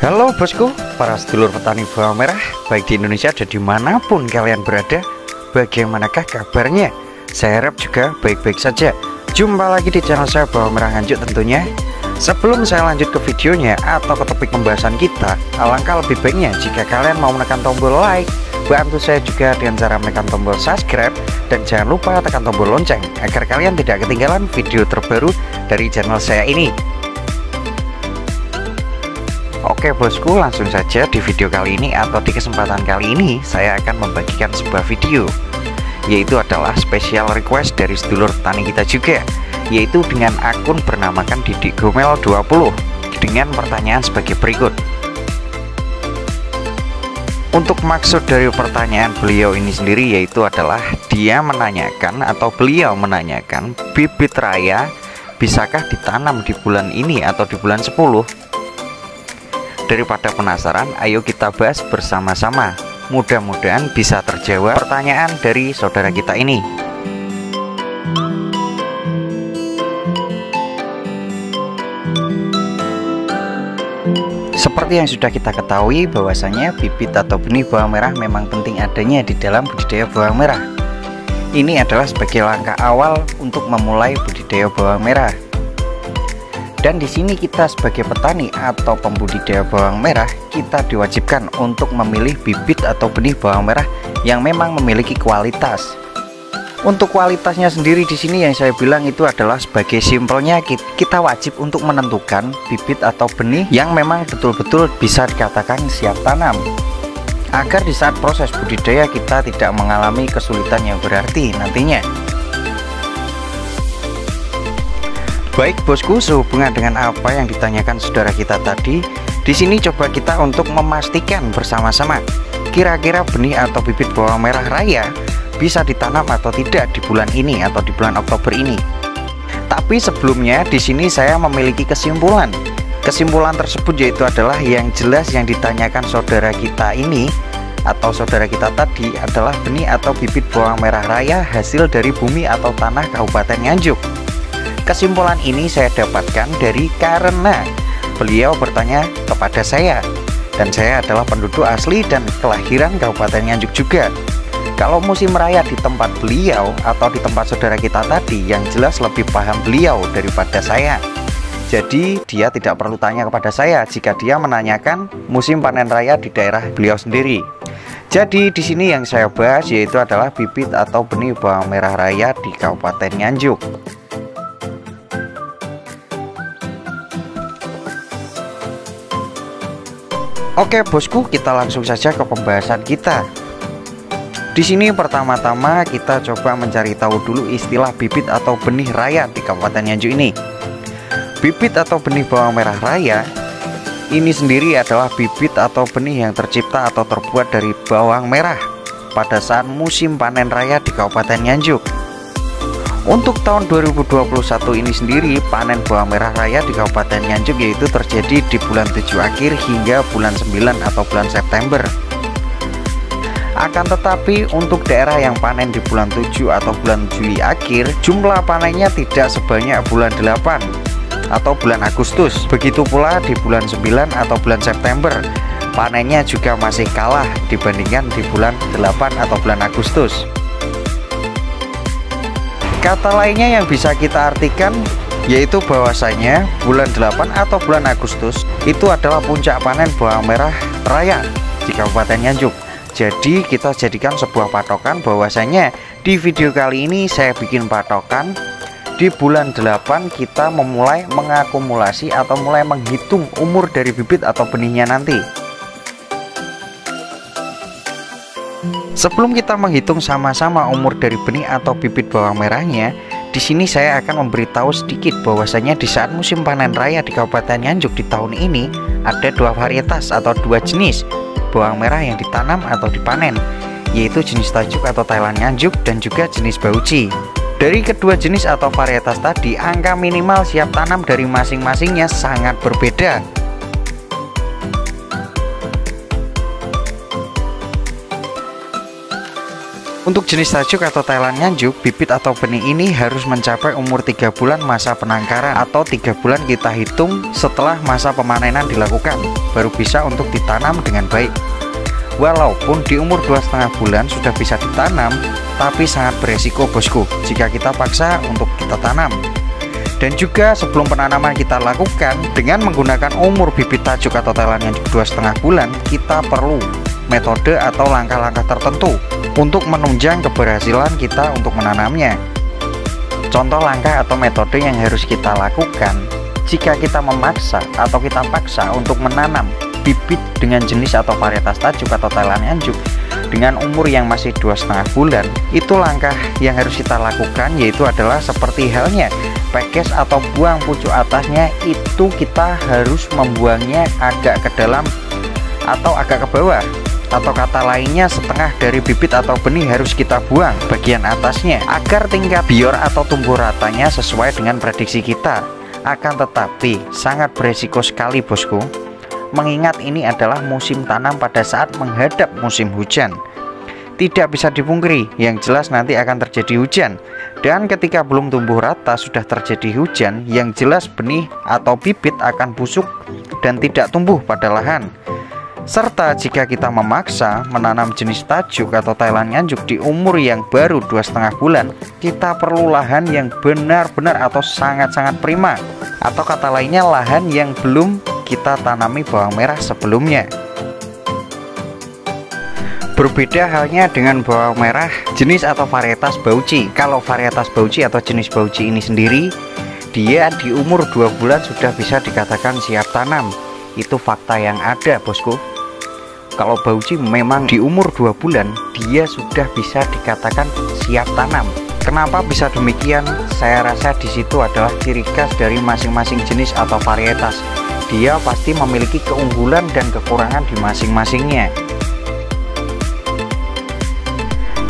Halo bosku, para sedulur petani bawang merah, baik di Indonesia dan dimanapun kalian berada. Bagaimanakah kabarnya? Saya harap juga baik-baik saja. Jumpa lagi di channel saya Bawang Merah Nganjuk tentunya. Sebelum saya lanjut ke videonya atau ke topik pembahasan kita, alangkah lebih baiknya jika kalian mau menekan tombol like, bantu saya juga dengan cara menekan tombol subscribe, dan jangan lupa tekan tombol lonceng agar kalian tidak ketinggalan video terbaru dari channel saya ini. Oke bosku, langsung saja di video kali ini atau di kesempatan kali ini saya akan membagikan sebuah video, yaitu adalah special request dari sedulur petani kita juga, yaitu dengan akun bernamakan Didik Gomel 20 dengan pertanyaan sebagai berikut. Untuk maksud dari pertanyaan beliau ini sendiri yaitu adalah dia menanyakan atau beliau menanyakan bibit raya bisakah ditanam di bulan ini atau di bulan 10. Daripada penasaran, ayo kita bahas bersama-sama. Mudah-mudahan bisa terjawab pertanyaan dari saudara kita ini. Seperti yang sudah kita ketahui bahwasanya bibit atau benih bawang merah memang penting adanya di dalam budidaya bawang merah. Ini adalah sebagai langkah awal untuk memulai budidaya bawang merah. Dan di sini kita sebagai petani atau pembudidaya bawang merah, kita diwajibkan untuk memilih bibit atau benih bawang merah yang memang memiliki kualitas. Untuk kualitasnya sendiri di sini yang saya bilang itu adalah sebagai simpelnya kita wajib untuk menentukan bibit atau benih yang memang betul-betul bisa dikatakan siap tanam, agar di saat proses budidaya kita tidak mengalami kesulitan yang berarti nantinya. Baik bosku, sehubungan dengan apa yang ditanyakan saudara kita tadi, di sini coba kita untuk memastikan bersama-sama kira-kira benih atau bibit bawang merah raya bisa ditanam atau tidak di bulan ini atau di bulan Oktober ini. Tapi sebelumnya di sini saya memiliki kesimpulan. Kesimpulan tersebut yaitu adalah yang jelas yang ditanyakan saudara kita ini atau saudara kita tadi adalah benih atau bibit bawang merah raya hasil dari bumi atau tanah Kabupaten Nganjuk. Kesimpulan ini saya dapatkan dari karena beliau bertanya kepada saya, dan saya adalah penduduk asli dan kelahiran Kabupaten Nganjuk juga. Kalau musim raya di tempat beliau atau di tempat saudara kita tadi, yang jelas lebih paham beliau daripada saya. Jadi dia tidak perlu tanya kepada saya jika dia menanyakan musim panen raya di daerah beliau sendiri. Jadi di sini yang saya bahas yaitu adalah bibit atau benih bawang merah raya di Kabupaten Nganjuk. Oke bosku, kita langsung saja ke pembahasan kita. Di sini pertama-tama kita coba mencari tahu dulu istilah bibit atau benih raya di Kabupaten Nganjuk ini. Bibit atau benih bawang merah raya ini sendiri adalah bibit atau benih yang tercipta atau terbuat dari bawang merah pada saat musim panen raya di Kabupaten Nganjuk. Untuk tahun 2021 ini sendiri, panen bawang merah raya di Kabupaten Nganjuk yaitu terjadi di bulan 7 akhir hingga bulan 9 atau bulan September. Akan tetapi untuk daerah yang panen di bulan 7 atau bulan Juli akhir, jumlah panennya tidak sebanyak bulan 8 atau bulan Agustus. Begitu pula di bulan 9 atau bulan September, panennya juga masih kalah dibandingkan di bulan 8 atau bulan Agustus. Kata lainnya yang bisa kita artikan yaitu bahwasanya bulan 8 atau bulan Agustus itu adalah puncak panen bawang merah raya di Kabupaten Nganjuk. Jadi kita jadikan sebuah patokan bahwasanya di video kali ini saya bikin patokan di bulan 8 kita memulai mengakumulasi atau mulai menghitung umur dari bibit atau benihnya nanti. Sebelum kita menghitung sama-sama umur dari benih atau bibit bawang merahnya, di sini saya akan memberitahu sedikit bahwasanya di saat musim panen raya di Kabupaten Nganjuk di tahun ini ada dua varietas atau dua jenis bawang merah yang ditanam atau dipanen, yaitu jenis tajuk atau Thailand Nganjuk dan juga jenis Bauchi. Dari kedua jenis atau varietas tadi, angka minimal siap tanam dari masing-masingnya sangat berbeda. Untuk jenis tajuk atau Thailand nganjuk, bibit atau benih ini harus mencapai umur 3 bulan masa penangkaran atau 3 bulan kita hitung setelah masa pemanenan dilakukan, baru bisa untuk ditanam dengan baik. Walaupun di umur 2,5 bulan sudah bisa ditanam, tapi sangat beresiko bosku jika kita paksa untuk kita tanam. Dan juga sebelum penanaman kita lakukan dengan menggunakan umur bibit tajuk atau Thailand nganjuk 2,5 bulan, kita perlu metode atau langkah-langkah tertentu untuk menunjang keberhasilan kita untuk menanamnya. Contoh langkah atau metode yang harus kita lakukan jika kita memaksa atau kita paksa untuk menanam bibit dengan jenis atau varietas tajuk atau Thailand nganjuk dengan umur yang masih 2,5 bulan. Itu langkah yang harus kita lakukan, yaitu adalah seperti halnya pekes atau buang pucuk atasnya, itu kita harus membuangnya agak ke dalam atau agak ke bawah, atau kata lainnya setengah dari bibit atau benih harus kita buang bagian atasnya agar tingkat bior atau tumbuh ratanya sesuai dengan prediksi kita. Akan tetapi sangat beresiko sekali bosku, mengingat ini adalah musim tanam pada saat menghadap musim hujan. Tidak bisa dipungkiri, yang jelas nanti akan terjadi hujan. Dan ketika belum tumbuh rata sudah terjadi hujan, yang jelas benih atau bibit akan busuk dan tidak tumbuh pada lahan. Serta jika kita memaksa menanam jenis tajuk atau Thailand nganjuk di umur yang baru 2,5 bulan, kita perlu lahan yang benar-benar atau sangat-sangat prima, atau kata lainnya lahan yang belum kita tanami bawang merah sebelumnya. Berbeda halnya dengan bawang merah jenis atau varietas bauci. Kalau varietas bauci atau jenis bauci ini sendiri, dia di umur 2 bulan sudah bisa dikatakan siap tanam. Itu fakta yang ada bosku. Kalau bauci memang di umur 2 bulan dia sudah bisa dikatakan siap tanam. Kenapa bisa demikian? Saya rasa di situ adalah ciri khas dari masing-masing jenis atau varietas. Dia pasti memiliki keunggulan dan kekurangan di masing-masingnya.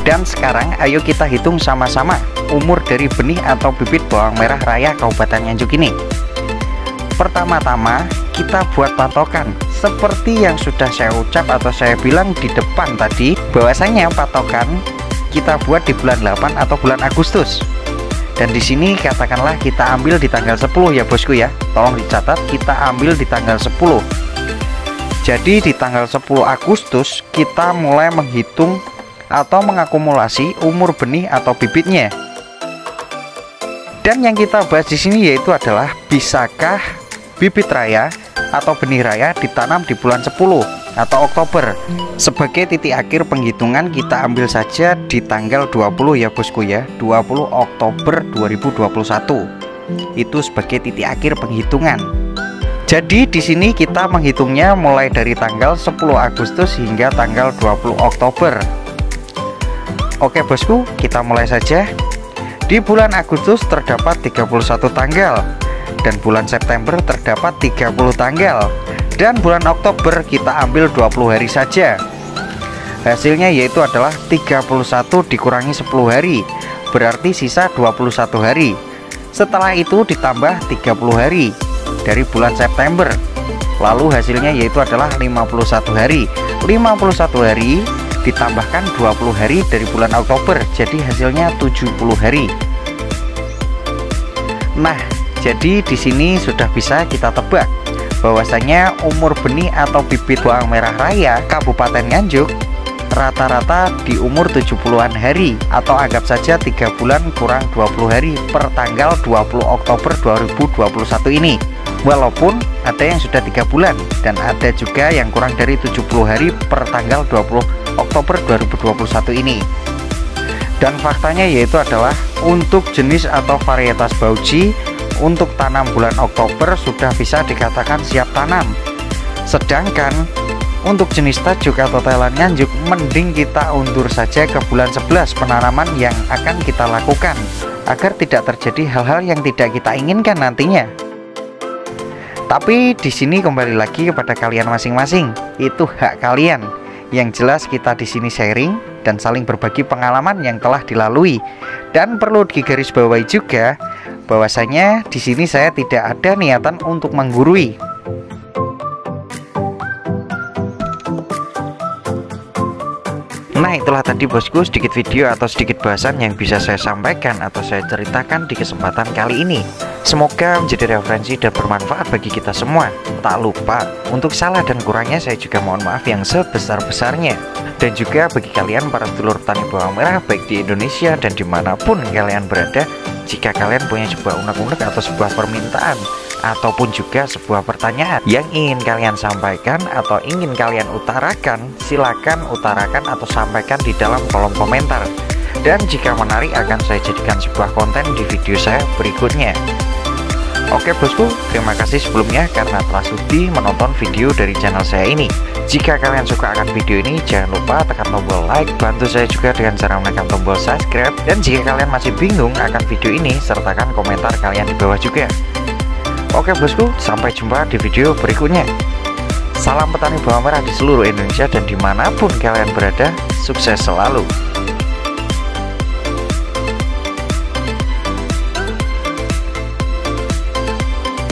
Dan sekarang ayo kita hitung sama-sama umur dari benih atau bibit bawang merah raya Kabupaten Nganjuk ini. Pertama-tama kita buat patokan seperti yang sudah saya ucap atau saya bilang di depan tadi, bahwasanya patokan kita buat di bulan 8 atau bulan Agustus. Dan di sini katakanlah kita ambil di tanggal 10 ya bosku ya. Tolong dicatat, kita ambil di tanggal 10. Jadi di tanggal 10 Agustus kita mulai menghitung atau mengakumulasi umur benih atau bibitnya. Dan yang kita bahas di sini yaitu adalah bisakah bibit raya atau benih raya ditanam di bulan 10 atau Oktober. Sebagai titik akhir penghitungan kita ambil saja di tanggal 20 ya bosku ya, 20 Oktober 2021. Itu sebagai titik akhir penghitungan. Jadi di sini kita menghitungnya mulai dari tanggal 10 Agustus hingga tanggal 20 Oktober. Oke bosku, kita mulai saja. Di bulan Agustus terdapat 31 tanggal, dan bulan September terdapat 30 tanggal, dan bulan Oktober kita ambil 20 hari saja. Hasilnya yaitu adalah 31 dikurangi 10 hari, berarti sisa 21 hari. Setelah itu ditambah 30 hari dari bulan September, lalu hasilnya yaitu adalah 51 hari. 51 hari ditambahkan 20 hari dari bulan Oktober, jadi hasilnya 70 hari. Nah, jadi di sini sudah bisa kita tebak bahwasanya umur benih atau bibit bawang merah raya Kabupaten Nganjuk rata-rata di umur 70-an hari, atau anggap saja 3 bulan kurang 20 hari per tanggal 20 Oktober 2021 ini. Walaupun ada yang sudah 3 bulan dan ada juga yang kurang dari 70 hari per tanggal 20 Oktober 2021 ini. Dan faktanya yaitu adalah untuk jenis atau varietas bauci untuk tanam bulan Oktober sudah bisa dikatakan siap tanam. Sedangkan untuk jenis tajuk atau Thailand nganjuk mending kita undur saja ke bulan 11 penanaman yang akan kita lakukan, agar tidak terjadi hal-hal yang tidak kita inginkan nantinya. Tapi di sini kembali lagi kepada kalian masing-masing, itu hak kalian. Yang jelas kita di sini sharing dan saling berbagi pengalaman yang telah dilalui. Dan perlu digarisbawahi juga bahwasanya di sini saya tidak ada niatan untuk menggurui. Nah, itulah tadi bosku sedikit video atau sedikit bahasan yang bisa saya sampaikan atau saya ceritakan di kesempatan kali ini. Semoga menjadi referensi dan bermanfaat bagi kita semua. Tak lupa, untuk salah dan kurangnya saya juga mohon maaf yang sebesar-besarnya. Dan juga bagi kalian para sedulur petani bawang merah baik di Indonesia dan dimanapun kalian berada, jika kalian punya sebuah unek-unek atau sebuah permintaan ataupun juga sebuah pertanyaan yang ingin kalian sampaikan atau ingin kalian utarakan, silakan utarakan atau sampaikan di dalam kolom komentar. Dan jika menarik akan saya jadikan sebuah konten di video saya berikutnya. Oke bosku, terima kasih sebelumnya karena telah sudi menonton video dari channel saya ini. Jika kalian suka akan video ini, jangan lupa tekan tombol like, bantu saya juga dengan cara menekan tombol subscribe. Dan jika kalian masih bingung akan video ini, sertakan komentar kalian di bawah juga. Oke bosku, sampai jumpa di video berikutnya. Salam petani bawang merah di seluruh Indonesia dan dimanapun kalian berada, sukses selalu.